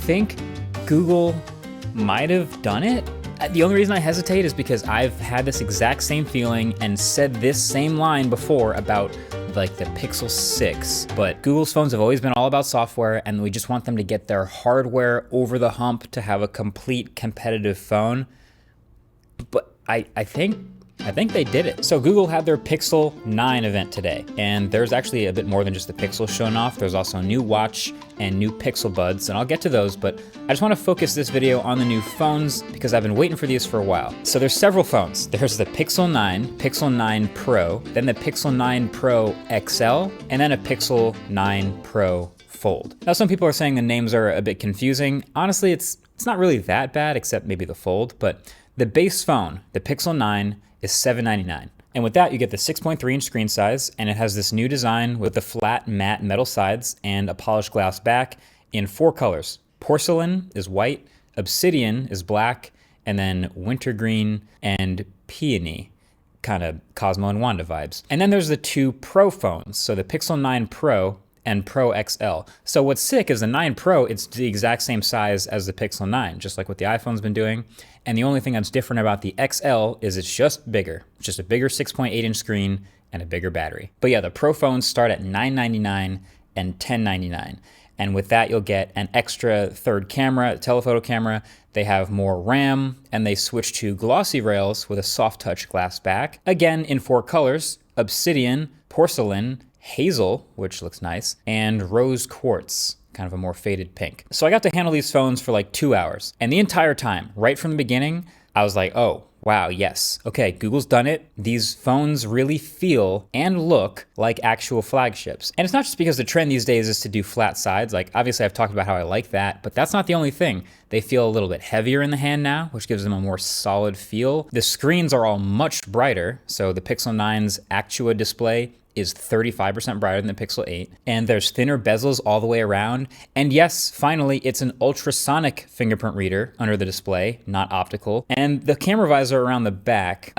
think Google might have done it. The only reason I hesitate is because I've had this exact same feeling and said this same line before about like the Pixel 6, but Google's phones have always been all about software, and we just want them to get their hardware over the hump to have a complete competitive phone. But I think they did it. So Google had their Pixel 9 event today, and there's actually a bit more than just the Pixel shown off. There's also a new watch and new Pixel buds, and I'll get to those, but I just want to focus this video on the new phones because I've been waiting for these for a while. So there's several phones. There's the Pixel 9, Pixel 9 Pro, then the Pixel 9 Pro XL, and then a Pixel 9 Pro Fold. Now some people are saying the names are a bit confusing. Honestly, it's not really that bad, except maybe the Fold, but the base phone, the Pixel 9, is $799. And with that, you get the 6.3-inch screen size, and it has this new design with the flat matte metal sides and a polished glass back in 4 colors. Porcelain is white, obsidian is black, and then wintergreen and peony, kind of Cosmo and Wanda vibes. And then there's the 2 Pro phones, so the Pixel 9 Pro and Pro XL. So what's sick is the 9 Pro, it's the exact same size as the Pixel 9, just like what the iPhone's been doing. And the only thing that's different about the XL is it's just bigger. It's just a bigger 6.8-inch screen and a bigger battery. But yeah, the Pro phones start at $999 and $1099. And with that, you'll get an extra third camera, telephoto camera. They have more RAM, and they switch to glossy rails with a soft touch glass back. Again, in 4 colors, obsidian, porcelain, hazel, which looks nice, and rose quartz, kind of a more faded pink. So I got to handle these phones for like 2 hours. And the entire time, right from the beginning, I was like, oh, wow, yes. Okay, Google's done it. These phones really feel and look like actual flagships. And it's not just because the trend these days is to do flat sides. Like, obviously I've talked about how I like that, but that's not the only thing. They feel a little bit heavier in the hand now, which gives them a more solid feel. The screens are all much brighter. So the Pixel 9's Actua display is 35% brighter than the Pixel 8. And there's thinner bezels all the way around. And yes, finally, it's an ultrasonic fingerprint reader under the display, not optical. And the camera visor around the back,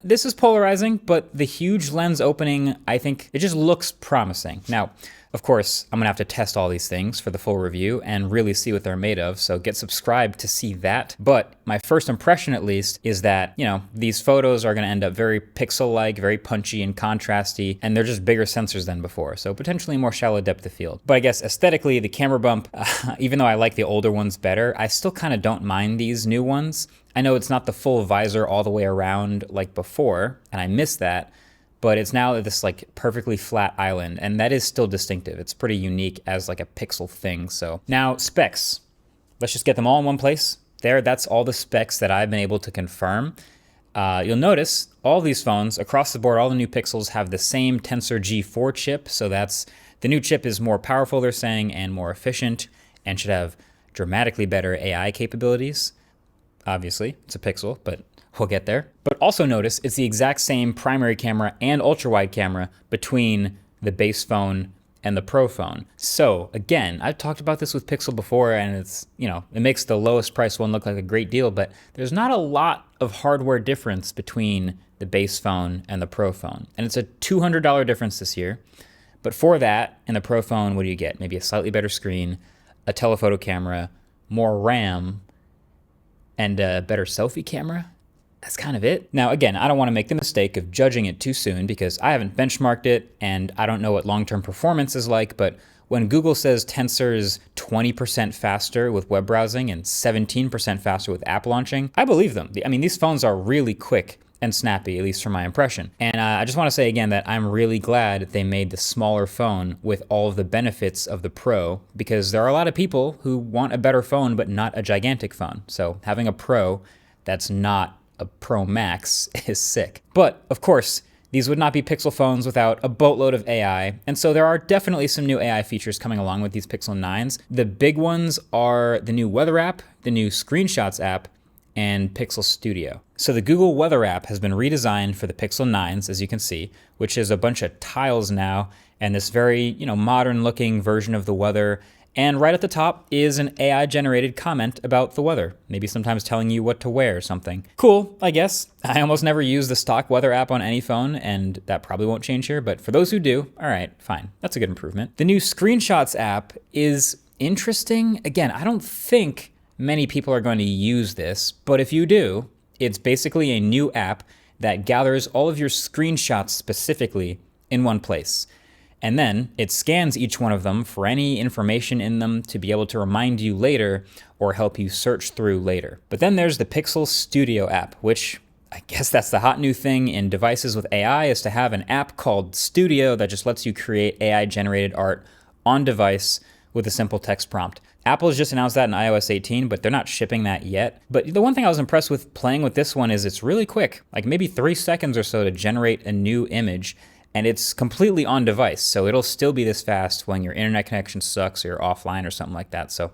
this is polarizing, but the huge lens opening, I think it just looks promising. Now, of course, I'm gonna have to test all these things for the full review and really see what they're made of, so get subscribed to see that. But my first impression, at least, is that, you know, these photos are gonna end up very pixel-like, very punchy and contrasty, and they're just bigger sensors than before, so potentially more shallow depth of field. But I guess aesthetically, the camera bump, even though I like the older ones better, I still kind of don't mind these new ones. I know it's not the full visor all the way around like before, and I miss that, but it's now this like perfectly flat island, and that is still distinctive. It's pretty unique as like a Pixel thing. So now specs, let's just get them all in one place. There, that's all the specs that I've been able to confirm. You'll notice all these phones across the board, all the new Pixels have the same Tensor G4 chip. So that's, the new chip is more powerful, they're saying, and more efficient, and should have dramatically better AI capabilities. Obviously, it's a Pixel, but we'll get there. But also notice it's the exact same primary camera and ultra-wide camera between the base phone and the Pro phone. So again, I've talked about this with Pixel before, and it's, you know, it makes the lowest price one look like a great deal, but there's not a lot of hardware difference between the base phone and the Pro phone. And it's a $200 difference this year. But for that, in the Pro phone, what do you get? Maybe a slightly better screen, a telephoto camera, more RAM, and a better selfie camera. That's kind of it. Now, again, I don't want to make the mistake of judging it too soon because I haven't benchmarked it and I don't know what long-term performance is like, but when Google says Tensor is 20% faster with web browsing and 17% faster with app launching, I believe them. I mean, these phones are really quick and snappy, at least from my impression. And I just want to say again that I'm really glad they made the smaller phone with all of the benefits of the Pro, because there are a lot of people who want a better phone but not a gigantic phone. So having a Pro that's not a Pro Max is sick. But of course, these would not be Pixel phones without a boatload of AI, and so there are definitely some new AI features coming along with these Pixel 9s. The big ones are the new Weather app, the new Screenshots app, and Pixel Studio. So the Google Weather app has been redesigned for the Pixel 9s, as you can see, which is a bunch of tiles now, and this very, modern looking version of the weather. And right at the top is an AI-generated comment about the weather, maybe sometimes telling you what to wear or something. Cool, I guess. I almost never use the stock weather app on any phone, and that probably won't change here, but for those who do, all right, fine. That's a good improvement. The new Screenshots app is interesting. Again, I don't think many people are going to use this, but if you do, it's basically a new app that gathers all of your screenshots specifically in one place. And then it scans each one of them for any information in them to be able to remind you later or help you search through later. But then there's the Pixel Studio app, which I guess that's the hot new thing in devices with AI, is to have an app called Studio that just lets you create AI-generated art on device with a simple text prompt. Apple has just announced that in iOS 18, but they're not shipping that yet. But the one thing I was impressed with playing with this one is it's really quick, like maybe 3 seconds or so to generate a new image, and it's completely on device. So it'll still be this fast when your internet connection sucks or you're offline or something like that. So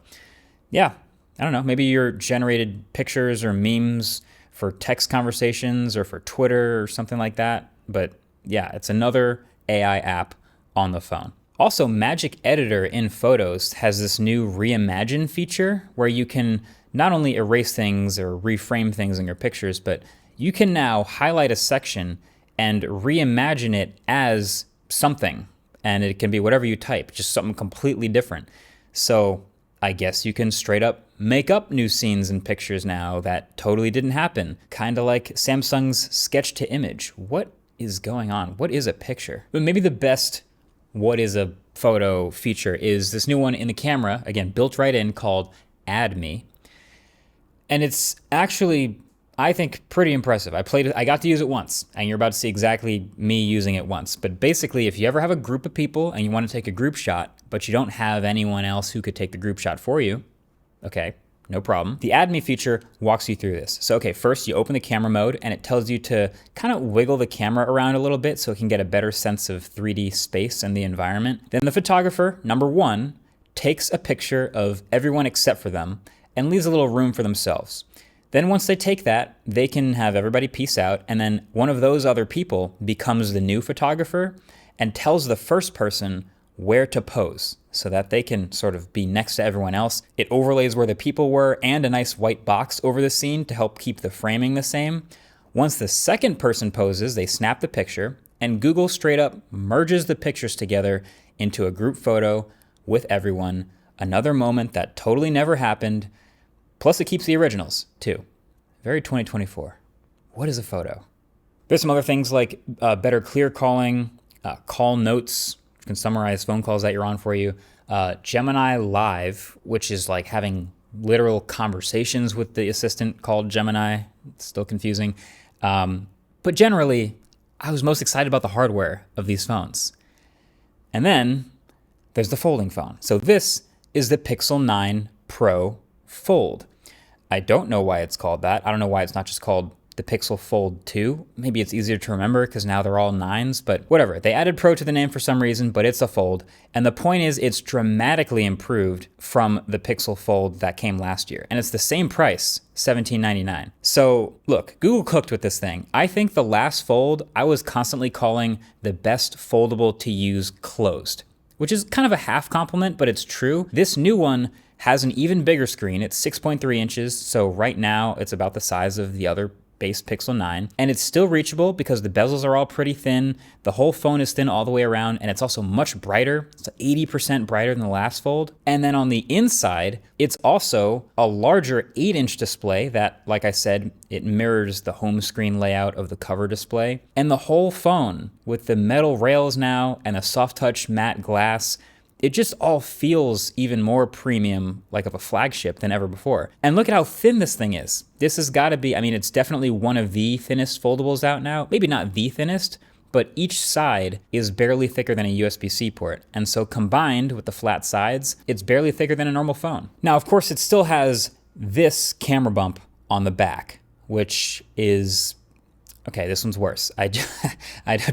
yeah, I don't know, maybe your generated pictures or memes for text conversations or for Twitter or something like that. But yeah, it's another AI app on the phone. Also, Magic Editor in Photos has this new reimagine feature where you can not only erase things or reframe things in your pictures, but you can now highlight a section and reimagine it as something. And it can be whatever you type, just something completely different. So I guess you can straight up make up new scenes and pictures now that totally didn't happen. Kind of like Samsung's sketch to image. What is going on? What is a picture? But maybe the best what is a photo feature is this new one in the camera, again, built right in, called Add Me. And it's actually, I think, pretty impressive. I got to use it once, and you're about to see exactly me using it once. But basically, if you ever have a group of people and you want to take a group shot, but you don't have anyone else who could take the group shot for you, okay, no problem. The Add Me feature walks you through this. So, okay, first you open the camera mode and it tells you to kind of wiggle the camera around a little bit so it can get a better sense of 3D space and the environment. Then the photographer, number one, takes a picture of everyone except for them and leaves a little room for themselves. Then once they take that, they can have everybody peace out, and then one of those other people becomes the new photographer and tells the first person where to pose so that they can sort of be next to everyone else. It overlays where the people were and a nice white box over the scene to help keep the framing the same. Once the second person poses, they snap the picture, and Google straight up merges the pictures together into a group photo with everyone. Another moment that totally never happened. Plus it keeps the originals too. Very 2024. What is a photo? There's some other things like better clear calling, call notes, can summarize phone calls that you're on for you. Gemini Live, which is like having literal conversations with the assistant called Gemini. It's still confusing. But generally, I was most excited about the hardware of these phones. And then there's the folding phone. So this is the Pixel 9 Pro Fold. I don't know why it's called that. I don't know why it's not just called the Pixel Fold 2. Maybe it's easier to remember because now they're all 9s, but whatever. They added Pro to the name for some reason, but it's a Fold. And the point is it's dramatically improved from the Pixel Fold that came last year. And it's the same price, $17.99. So look, Google cooked with this thing. I think the last Fold I was constantly calling the best foldable to use closed, which is kind of a half compliment, but it's true. This new one has an even bigger screen. It's 6.3 inches. So right now it's about the size of the other base Pixel 9, and it's still reachable because the bezels are all pretty thin. The whole phone is thin all the way around, and it's also much brighter. It's 80% brighter than the last Fold. And then on the inside, it's also a larger 8-inch display that, like I said, it mirrors the home screen layout of the cover display. And the whole phone, with the metal rails now and the soft touch matte glass, it just all feels even more premium, like of a flagship than ever before. And look at how thin this thing is. This has got to be, I mean, it's definitely one of the thinnest foldables out now. Maybe not the thinnest, but each side is barely thicker than a USB-C port. And so combined with the flat sides, it's barely thicker than a normal phone. Now, of course, it still has this camera bump on the back, which is, okay, this one's worse. I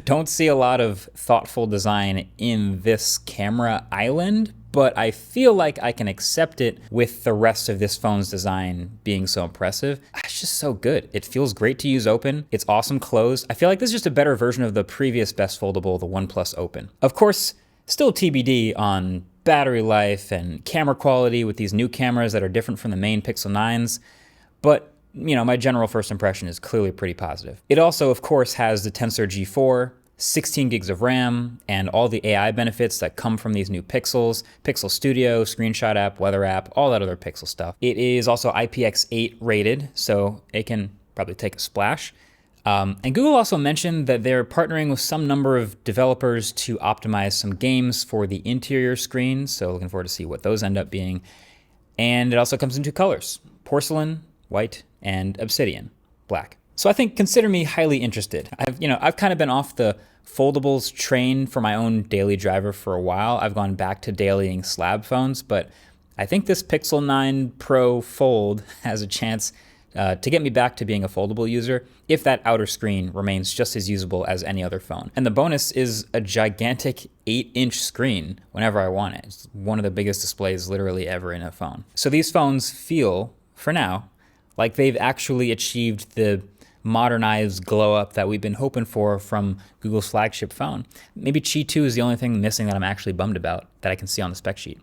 don't see a lot of thoughtful design in this camera island, but I feel like I can accept it with the rest of this phone's design being so impressive. It's just so good. It feels great to use open. It's awesome closed. I feel like this is just a better version of the previous best foldable, the OnePlus Open. Of course, still TBD on battery life and camera quality with these new cameras that are different from the main Pixel 9s, but you know, my general first impression is clearly pretty positive. It also, of course, has the Tensor G4, 16 gigs of RAM, and all the AI benefits that come from these new Pixels, Pixel Studio, Screenshot app, Weather app, all that other Pixel stuff. It is also IPX8 rated, so it can probably take a splash. And Google also mentioned that they're partnering with some number of developers to optimize some games for the interior screen, so looking forward to see what those end up being. And it also comes in two colors, porcelain, white, and obsidian, black. So I think consider me highly interested. I've kind of been off the foldables train for my own daily driver for a while. I've gone back to dailying slab phones, but I think this Pixel 9 Pro Fold has a chance to get me back to being a foldable user if that outer screen remains just as usable as any other phone. And the bonus is a gigantic 8-inch screen whenever I want it. It's one of the biggest displays literally ever in a phone. So these phones feel, for now, like they've actually achieved the modernized glow up that we've been hoping for from Google's flagship phone. Maybe Qi 2 is the only thing missing that I'm actually bummed about that I can see on the spec sheet.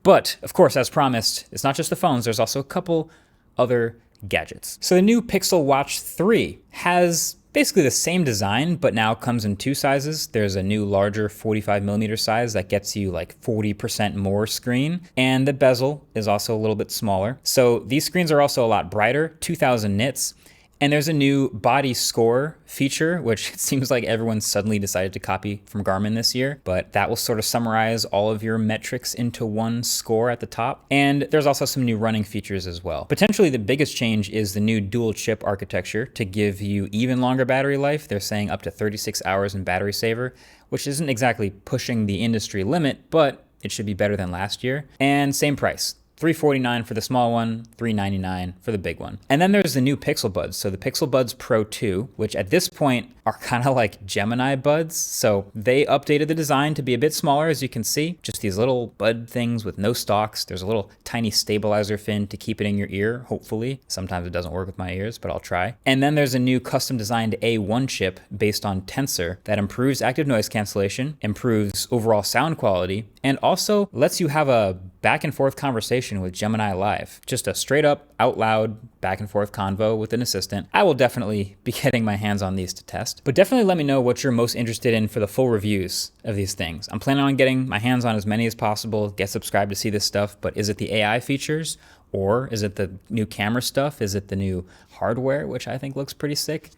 But of course, as promised, it's not just the phones, there's also a couple other gadgets. So the new Pixel Watch 3 has basically the same design, but now comes in two sizes. There's a new larger 45mm size that gets you like 40% more screen, and the bezel is also a little bit smaller. So these screens are also a lot brighter, 2000 nits. And there's a new body score feature, which it seems like everyone suddenly decided to copy from Garmin this year, but that will sort of summarize all of your metrics into one score at the top. And there's also some new running features as well. Potentially the biggest change is the new dual chip architecture to give you even longer battery life. They're saying up to 36 hours in battery saver, which isn't exactly pushing the industry limit, but it should be better than last year. And same price. $349 for the small one, $399 for the big one. And then there's the new Pixel Buds. So the Pixel Buds Pro 2, which at this point are kind of like Gemini buds. So they updated the design to be a bit smaller, as you can see. Just these little bud things with no stalks. There's a little tiny stabilizer fin to keep it in your ear, hopefully. Sometimes it doesn't work with my ears, but I'll try. And then there's a new custom designed A1 chip based on Tensor that improves active noise cancellation, improves overall sound quality, and also lets you have a back and forth conversation with Gemini Live. Just a straight up, out loud, back and forth convo with an assistant. I will definitely be getting my hands on these to test, but definitely let me know what you're most interested in for the full reviews of these things. I'm planning on getting my hands on as many as possible, get subscribed to see this stuff, but is it the AI features? Or is it the new camera stuff? Is it the new hardware, which I think looks pretty sick?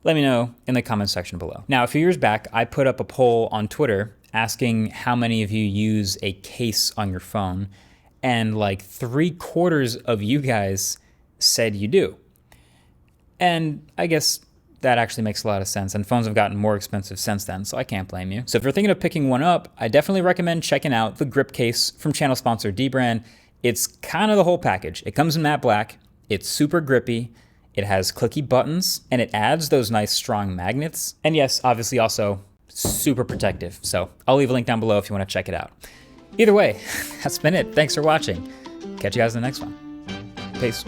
Let me know in the comments section below. Now, a few years back, I put up a poll on Twitter asking how many of you use a case on your phone, and like 3/4 of you guys said you do. And I guess that actually makes a lot of sense, and phones have gotten more expensive since then, so I can't blame you. So if you're thinking of picking one up, I definitely recommend checking out the grip case from channel sponsor Dbrand. It's kind of the whole package. It comes in matte black, it's super grippy, it has clicky buttons, and it adds those nice strong magnets. And yes, obviously also super protective. So I'll leave a link down below if you want to check it out. Either way, that's been it. Thanks for watching. Catch you guys in the next one. Peace.